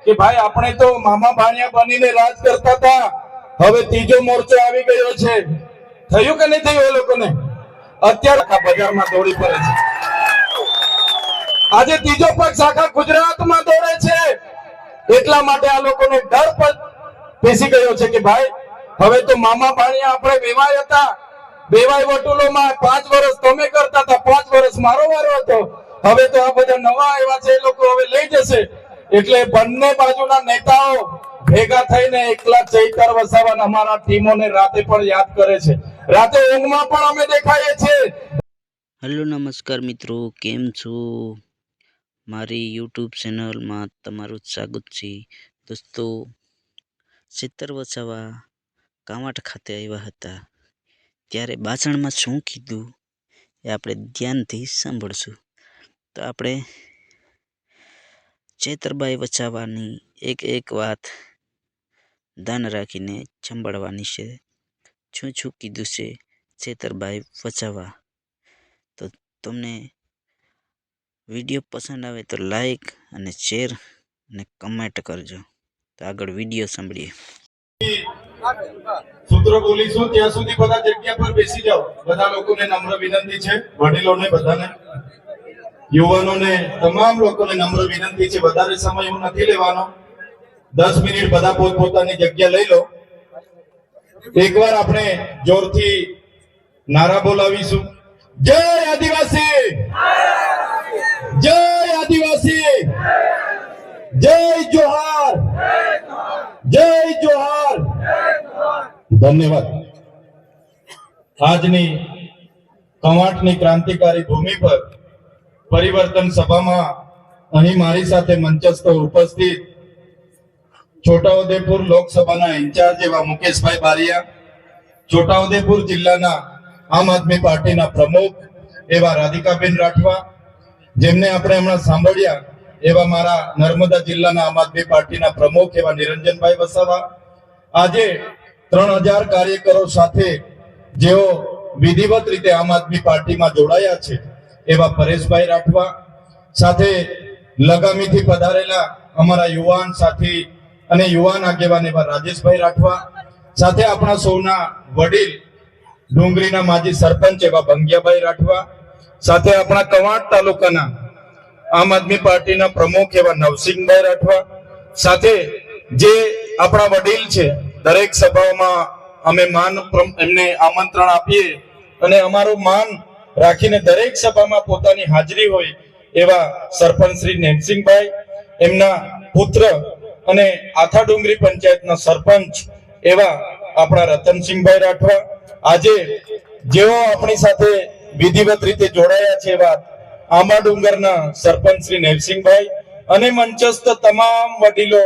કે ભાઈ આપણે તો મામા ભાણિયા બનીને રાજ કરતા હતા, હવે ત્રીજો મોરચો આવી ગયો છે. થયું કે નહીં થયું એ લોકોને? અત્યારે આખા બજારમાં દોડી પડે છે. આજે ત્રીજો પક્ષ આખા ગુજરાતમાં દોડે છે. એટલા માટે આ લોકોને ડર પર બેસી ગયો છે કે ભાઈ હવે તો મામા ભાણિયા આપણે વેવાય હતા, વેવાય વટુલોમાં 5 વર્ષ તમે કરતા હતા, 5 વર્ષ મારો વારો હતો. હવે તો આ બધા નવા આવ્યા છે, એ લોકો હવે લઈ જશે. એટલે બંને બાજુના નેતાઓ ભેગા થઈને એકલા ચૈતર વસાવાના અમારા ટીમોને રાતે પણ યાદ કરે છે. રાતે ઊંઘમાં પણ અમે દેખાઈએ છીએ. હેલો નમસ્કાર મિત્રો, કેમ છો? મારી યુટ્યુબ ચેનલમાં તમારું સ્વાગત છે. દોસ્તો, ચૈતર વસાવા કાંવાટ ખાતે આવ્યા હતા, ત્યારે ભાષણમાં શું કીધું એ આપણે ધ્યાનથી સાંભળશું. તો આપણે ચૈતરભાઈ વસાવાની એક વાત ધ્યાન રાખીને સાંભળવાની છે. શું શું કીધું છે ચૈતરભાઈ વસાવા. તો તમને વિડીયો પસંદ આવે તો લાઈક અને શેર અને કમેન્ટ કરજો. તો આગળ વિડીયો સાંભળીએ. સૂત્રો બોલીશું ત્યાં સુધી બધા જગ્યા પર બેસી જાઓ. બધા લોકોને નમ્ર વિનંતી છે, વડીલોને, બધાને, યુવાનોને, તમામ લોકોને નમ્ર વિનંતી છે. વધારે સમય હું નથી લેવાનો. 10 મિનિટ બધા પોતપોતાની જગ્યા લઈ લો. એકવાર આપણે જોરથી નારા બોલાવીશું. જય આદિવાસી, જય આદિવાસી, જય જોહાર, જય જોહાર. ધન્યવાદ. આજની કવાંટની ક્રાંતિકારી ભૂમિ પર પરિવર્તન સભામાં અહીં મારી સાથે મંચસ્થ ઉપસ્થિત છોટાઉદેપુર લોકસભાના ઇન્ચાર્જ એવા મુકેશભાઈ બારિયા, છોટાઉદેપુર જિલ્લાના આમ આદમી પાર્ટીના પ્રમુખ એવા રાધિકાબેન રાઠવા, જેમને આપણે હમણાં સાંભળ્યા એવા મારા નર્મદા જિલ્લાના આમ આદમી પાર્ટીના પ્રમુખ એવા નિરંજનભાઈ વસાવા, આજે 3000 કાર્યકરો સાથે જેઓ વિધિવત રીતે આમ આદમી પાર્ટીમાં જોડાયા છે એવા પરેશભાઈ રાઠવા, સાથે લગામીથી પધારેલા અમારા યુવાન સાથી અને યુવાન આગેવાન એવા રાજેશભાઈ રાઠવા, સાથે આપણા સૌના વડીલ ડુંગરીના માજી સરપંચ એવા ભંગિયાભાઈ રાઠવા, સાથે આપણા કવાંટ તાલુકાના આમ આદમી પાર્ટીના પ્રમુખ એવા નવસિંહભાઈ રાઠવા, સાથે જે આપણા વડીલ છે, દરેક સભાઓમાં અમે એમને આમંત્રણ આપીએ અને અમારું માન રાખીને દરેક સભામાં પોતાની હાજરી હોય એવા સરપંચ શ્રી નેમસિંહભાઈ, એમના પુત્ર અને આથા ડુંગરી પંચાયતના સરપંચ એવા આપણા રતનસિંહભાઈ રાઠવા, આજે જેઓ આપણી સાથે વિધિવત રીતે જોડાયા છે એવા આંબા ડુંગરના સરપંચ શ્રી નેમસિંહભાઈ અને મંચસ્થ તમામ વડીલો,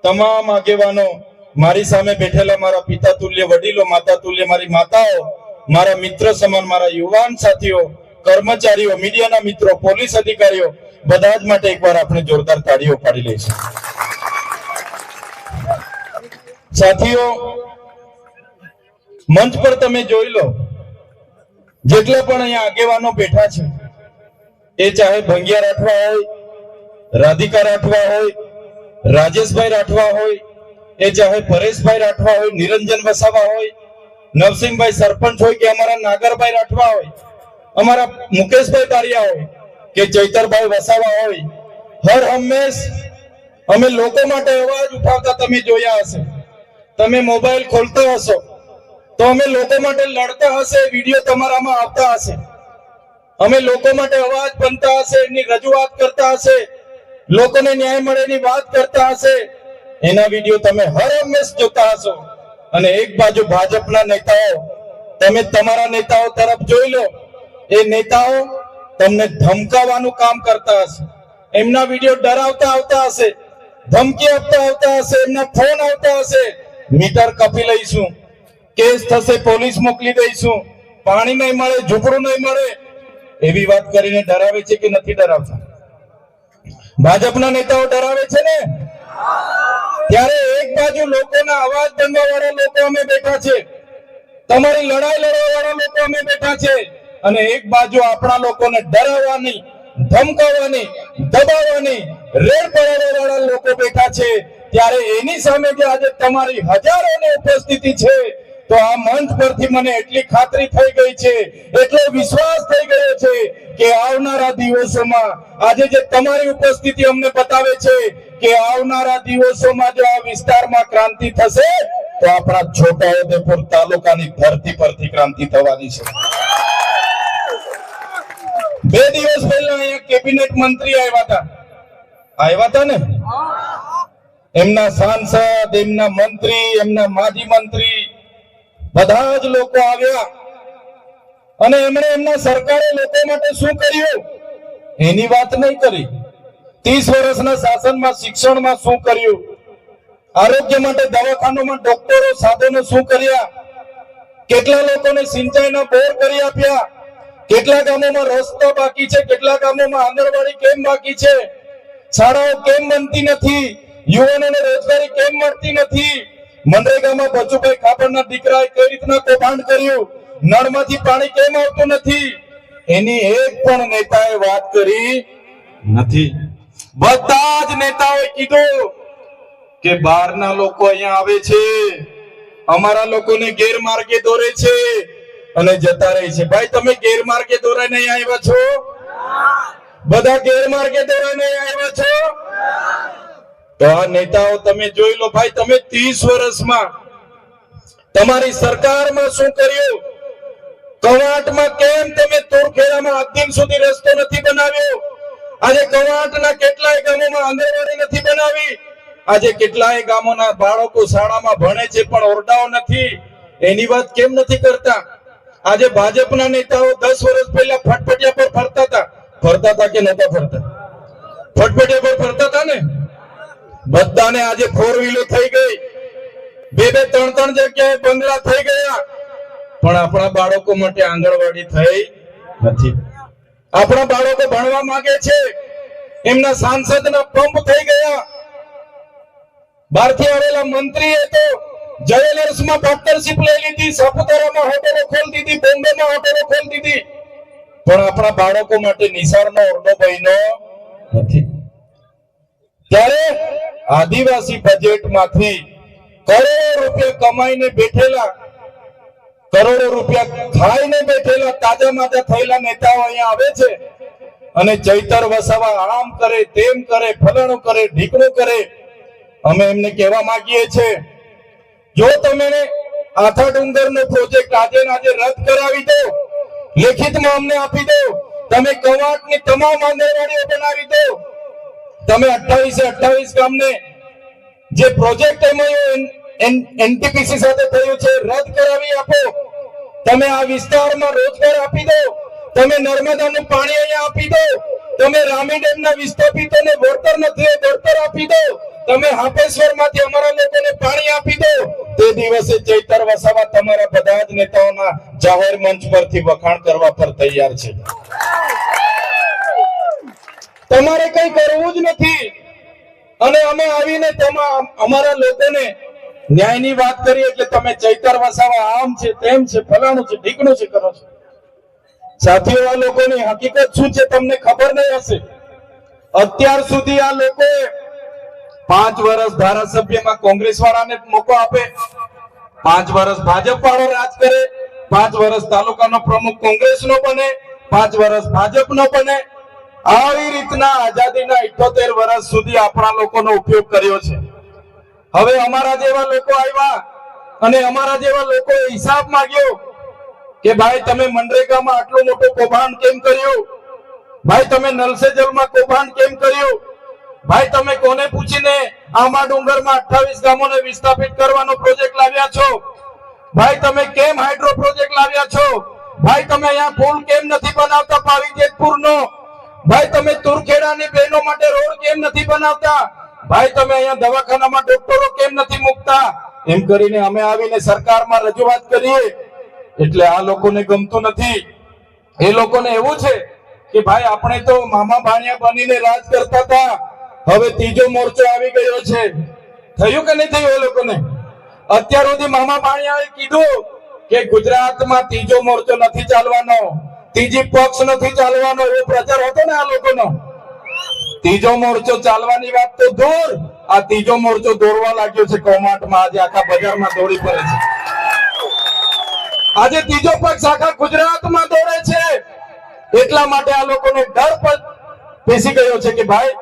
તમામ આગેવાનો, મારી સામે બેઠેલા મારા પિતા તુલ્ય વડીલો, માતા તુલ્ય મારી માતાઓ, મારા મિત્ર સમાન મારા યુવાન સાથીઓ, કર્મચારીઓ, મીડિયાના મિત્રો, પોલીસ અધિકારીઓ, બધા જ માટે એકવાર આપણે જોરદાર તાળીઓ પાડી લઈશું. સાથીઓ, મંચ પર તમે જોઈ લો, જેટલા પણ અહીંયા આગેવાનો બેઠા છે, એ ચાહે ભંગિયા રાઠવા હોય, રાધિકા રાઠવા હોય, રાજેશભાઈ રાઠવા હોય, એ ચાહે પરેશભાઈ રાઠવા હોય, નિરંજન વસાવા હોય, નવસિંહભાઈ સરપંચ હોય, કે અમારા નાગરભાઈ રાઠવા હોય, અમારા મુકેશભાઈ બારિયા હોય, કે ચૈતરભાઈ વસાવા હોય, હર હંમેશ અમે લોકો માટે અવાજ ઉઠાવતા તમે જોયા હશે. તમે મોબાઈલ ખોલતા હશો તો અમે લોકો માટે લડતા હશે, વિડીયો તમારામાં આવતા હશે. અમે લોકો માટે અવાજ બનતા હશે, એમની રજૂઆત કરતા હશે, લોકોને ન્યાય મળે એની વાત કરતા હશે. એના વિડીયો તમે હર હંમેશ જોતા હશો. અને એક બાજુ ભાજપના નેતાઓ, તમે તમારા નેતાઓ તરફ જોઈ લો, એ નેતાઓ તમને ધમકાવવાનું કામ કરતા હશે. એમના વિડીયો ડરાવતા આવતા હશે, ધમકી આપતા આવતા હશે, એમના ફોન આવતા હશે, મીટર કાપી લઈશું, કેસ થશે, પોલીસ મોકલી દઈશું, પાણી નહીં મળે, ઝૂંપડું નહીં મળે, એવી વાત કરીને ડરાવે છે કે નથી ડરાવતા? ભાજપના નેતાઓ ડરાવે છે ને? ત્યારે એક બાજુ લોકોના અવાજ બનવા વાળા લોકો અમે બેઠા છે, તમારી લડાઈ લડવા વાળા લોકો અમે બેઠા છે, અને એક બાજુ આપણા લોકોને ડરાવવાની, ધમકાવવાની, દબાવવાની, રેડ પાડવા વાળા લોકો બેઠા રહ્યા છે, ત્યારે એની સામે જે આજે તમારી હજારોની ઉપસ્થિતિ છે, તો આ મંચ પરથી મને એટલી ખાતરી થઈ ગઈ છે, એટલો વિશ્વાસ થઈ ગયો છે કે આવનારા દિવસોમાં આજે જે તમારી ઉપસ્થિતિ અમને બતાવે છે કે આવનારા દિવસોમાં જો આ વિસ્તારમાં ક્રાંતિ થશે તો આપણા છોટાઉદેપુર તાલુકાની ધરતી પરથી ક્રાંતિ થવાની છે. 2 દિવસ પહેલા અહીંયા કેબિનેટ મંત્રી આવ્યા હતા ને, એમના સાંસદ, એમના મંત્રી, એમના માજી મંત્રી બધા જ લોકો આવ્યા અને એમણે એમના સરકારે લોકો માટે શું કર્યું એની વાત નહીં કરી. 30 વર્ષના શાસનમાં શિક્ષણમાં શું કર્યું, આરોગ્ય માટે દવાખાનામાં ડોક્ટરો, સાધનો શું કર્યા, કેટલા લોકોને સિંચાઈના બોર કરી આપ્યા, કેટલા ગામોમાં રસ્તા બાકી છે, કેટલા ગામોમાં આંગણવાડી કેમ બાકી છે, શાળાઓ કેમ બનતી નથી, યુવાનોને રોજગારી કેમ મળતી નથી, મનરેગામાં બચુભાઈ ખાબડના દીકરાએ કઈ રીતના કૌભાંડ કર્યું, નળમાંથી પાણી કેમ આવતું નથી, એની એક પણ નેતાએ વાત કરી નથી. બધા જ નેતાઓએ કીધું કે બહારના લોકો અહીંયા આવે છે, અમારા લોકોને ગેરમાર્ગે દોરે છે અને જતા રહે છે. ભાઈ તમે ગેરમાર્ગે દોરાઈને અહીં આવ્યા છો? બધા ગેરમાર્ગે દોરાઈને અહીં આવ્યા છો? તો આ નેતાઓ તમે જોઈ લો ભાઈ, તમે 30 વર્ષમાં તમારી સરકારમાં શું કર્યું? કવાંટમાં કેમ તમે તોરખેડામાં આજ દિન સુધી રસ્તો નથી બનાવ્યો? આજે કવાંટના કેટલાય ગામોમાં આંગણવાડી નથી બનાવી, આજે કેટલાય ગામોના બાળકો શાળામાં ભણે છે પણ ઓરડાઓ નથી, એની વાત કેમ નથી કરતા? આજે ભાજપના નેતાઓ 10 વર્ષ પહેલા ફટફટિયા પર ફરતા હતા કે નતા ફરતા? ફટફટિયા પર ફરતા હતા ને. બધાને આજે 4 વ્હીલર થઈ ગઈ, 2-3 જગ્યાએ બંગલા થઈ ગયા, પણ આપણા બાળકો માટે આંગણવાડી થઈ નથી. આપણા બાળકો ભણવા માંગે છે, એમના સાંસદના પંપ થઈ ગયા. બહારથી આવેલા મંત્રીએ તો જ્વેલર્સમાં પાર્ટનરશિપ લઈ લીધી, સાપુતારામાં હોટલો ખોલી દીધી, બોમ્બેમાં હોટલો ખોલી દીધી, પણ આપણા બાળકો માટે નિશાળનો ઓરડો બન્યો નથી. ત્યારે આદિવાસી બજેટમાંથી કરોડો રૂપિયા કમાઈને બેઠેલા, કરોડો રૂપિયા ખાઈને બેઠેલા, તાજા માજા થયેલા નેતાઓ અહીંયા આવે છે અને ચૈતર વસાવા આમ કરે, તેમ કરે, ફલાણું કરે, ઢીકણું કરે. અમે એમને કહેવા માંગીએ છીએ, જો તમે આથા ડુંગરનો પ્રોજેક્ટ આજે રદ કરાવી દો, લેખિતમાં અમને આપી દો, તમે કવાંટની તમામ આંગણવાડીઓ બનાવી દો, તમે 28 ગામને જે પ્રોજેક્ટ એનટીપીસી સાથે થયું છે રદ કરાવી આપો, તમે આ વિસ્તારમાં રોજગાર આપી દો, તમે નર્મદાનું પાણી અહીંયા આપી દો, તમે રામી ડેમના વિસ્થાપિતોને વળતર નથી વળતર આપી દો, તમે હાપેશ્વરમાંથી અમારા લોકોને પાણી આપી દો. તે દિવસે ચૈતર વસાવા તમારા બધા જ નેતાઓના જાહેર મંચ પરથી વખાણ કરવા પર તૈયાર છે. તમારે કઈ કરવું જ નથી અને અમે આવીને અમારા લોકોને ન્યાયની વાત કરી એટલે તમે ચૈતર વસાવા આમ છે, તેમ છે, ફલાણું છે, ઢીકણું છે કરો છો. સાથીઓ, આ લોકોની હકીકત શું છે તમને ખબર નહીં હશે. અત્યાર સુધી આ લોકોએ 5 વર્ષ ધારાસભ્યમાં કોંગ્રેસ વાળાને મોકો આપે, 5 વર્ષ ભાજપ વાળો રાજ કરે, 5 વર્ષ તાલુકાનો પ્રમુખ કોંગ્રેસનો બને, 5 વર્ષ ભાજપનો બને. આવી રીતના આઝાદીના 78 વર્ષ સુધી આપણા લોકોનો ઉપયોગ કર્યો છે. હવે અમારા જેવા લોકો આવ્યા અને અમારા જેવા લોકોએ હિસાબ માંગ્યો કે ભાઈ તમે મનરેગામાં આટલું મોટું કૌભાંડ કેમ કર્યું, ભાઈ તમે નલ સે જલમાં કૌભાંડ કેમ કર્યું, ભાઈ તમે કોને પૂછીને આંબા ડુંગરમાં 28 ગામોને વિસ્થાપિત કરવાનો પ્રોજેક્ટ લાવ્યા છો, ભાઈ તમે કેમ હાઇડ્રો પ્રોજેક્ટ લાવ્યા છો, ભાઈ તમે અહીંયા પુલ કેમ નથી બનાવતા પાવી જેતપુરનો, ભાઈ તમે તુરખેડાની બહેનો માટે રોડ કેમ નથી બનાવતા, ભાઈ તમે અહીંયા દવાખાનામાં ડોક્ટરો કેમ નથી મૂકતા. એમ કરીને અમે આવીને સરકારમાં રજૂઆત કરીએ એટલે આ લોકોને ગમતું નથી. એ લોકોને એવું છે કે ભાઈ આપણે તો મામા ભાણિયા બનીને રાજ કરતા હતા, હવે ત્રીજો મોરચો આવી ગયો છે. થયું કે નહીં થયું? એ લોકોને અત્યાર સુધી મામા ભાણિયાએ કીધું કે ગુજરાતમાં ત્રીજો મોરચો નથી ચાલવાનો, ત્રીજી પક્ષ નથી ચાલવાનો, એવો પ્રચાર હતો ને આ લોકોનો. ત્રીજો મોરચો ચાલવાની વાત તો દૂર, આ ત્રીજો મોરચો દોડવા લાગ્યો છે કૌમાટમાં. આજે આખા બજારમાં દોડી પડે છે. આજે ત્રીજો પક્ષ આખા ગુજરાતમાં દોડે છે. એટલા માટે આ લોકોને ડર પર બેસી ગયો છે કે ભાઈ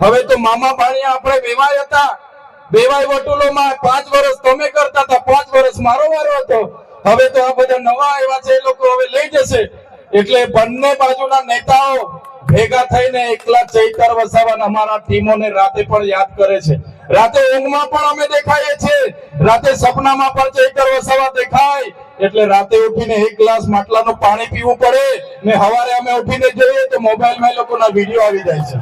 હવે તો મામા ભાણિયા આપણે વેવાય હતા, વેવાય વટુલોમાં 5 વર્ષ તમે કરતા હતા, 5 વર્ષ મારો વારો હતો. હવે તો આ બધા નવા આવ્યા છે, એ લોકો હવે લઈ જશે. એટલે બંને બાજુના નેતાઓ ભેગા થઈને એકલા ચૈતર વસાવા અમારા ટીમોને રાતે પણ યાદ કરે છે. રાતે ઊંઘમાં પણ અમે દેખાઈએ છીએ, રાતે સપનામાં પણ ચૈતર વસાવા દેખાય. એટલે રાતે ઉઠીને એક ગ્લાસ માટલાનું પાણી પીવું પડે ને સવારે અમે ઉઠીને જોઈએ તો મોબાઈલમાં એ લોકોના વિડીયો આવી જાય છે.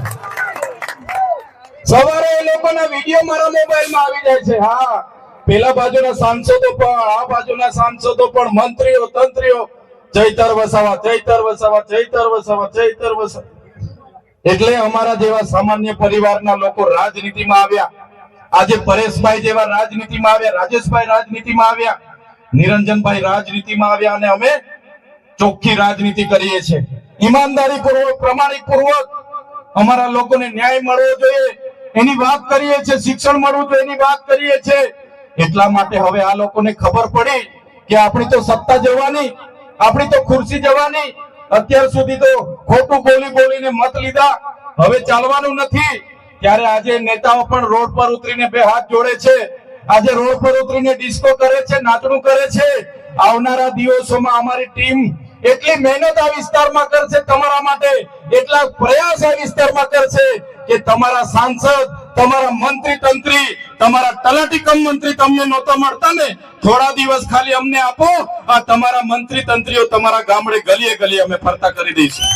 સવારે એ લોકોના વિડીયો મારા મોબાઈલમાં આવી જાય છે. હા, પેલા બાજુના સાંસદો પણ, આ બાજુના સાંસદો પણ, મંત્રીઓ તંત્રીઓ ચૈતર વસાવા, ચૈતર વસાવા, ચૈતર વસાવા, ચૈતર વસાવા. એટલે અમારા જેવા સામાન્ય પરિવારના લોકો રાજનીતિમાં આવ્યા. આજે પરેશભાઈ જેવા રાજનીતિમાં આવ્યા, રાજેશભાઈ રાજનીતિમાં આવ્યા, નિરંજનભાઈ રાજનીતિમાં આવ્યા અને અમે ચોખ્ખી રાજનીતિ કરીએ છીએ. ઈમાનદારી પૂર્વક, પ્રમાણિક પૂર્વક અમારા લોકોને ન્યાય મળવો જોઈએ એની વાત કરીએ છીએ, શિક્ષણ મળવું જોઈએ એની વાત કરીએ છીએ. એટલા માટે હવે આ લોકોને ખબર પડી કે આપણી તો સત્તા જવાની, આપણી તો ખુરશી જવાની. અત્યાર સુધી તો ખોટું બોલી બોલીને મત લીધા, હવે ચાલવાનું નથી. ત્યારે આજે નેતાઓ પણ રોડ પર ઉતરીને બે હાથ જોડે છે. આજે રોડ પર ઉતરીને ડિસ્કો કરે છે, નાચણું કરે છે. આવનારા દિવસોમાં અમારી ટીમ એટલી મહેનત આ વિસ્તારમાં કરશે તમારા માટે, એટલા પ્રયાસ આ વિસ્તારમાં કરશે કે તમારા સાંસદ, તમારા મંત્રી તંત્રી, તમારા તલાટી કમ મંત્રી તમને નહોતા મળતા ને, થોડા દિવસ ખાલી અમને આપો, આ તમારા મંત્રી તંત્રીઓ તમારા ગામડે ગલીએ ગલીએ અમે ફરતા કરી દઈશું.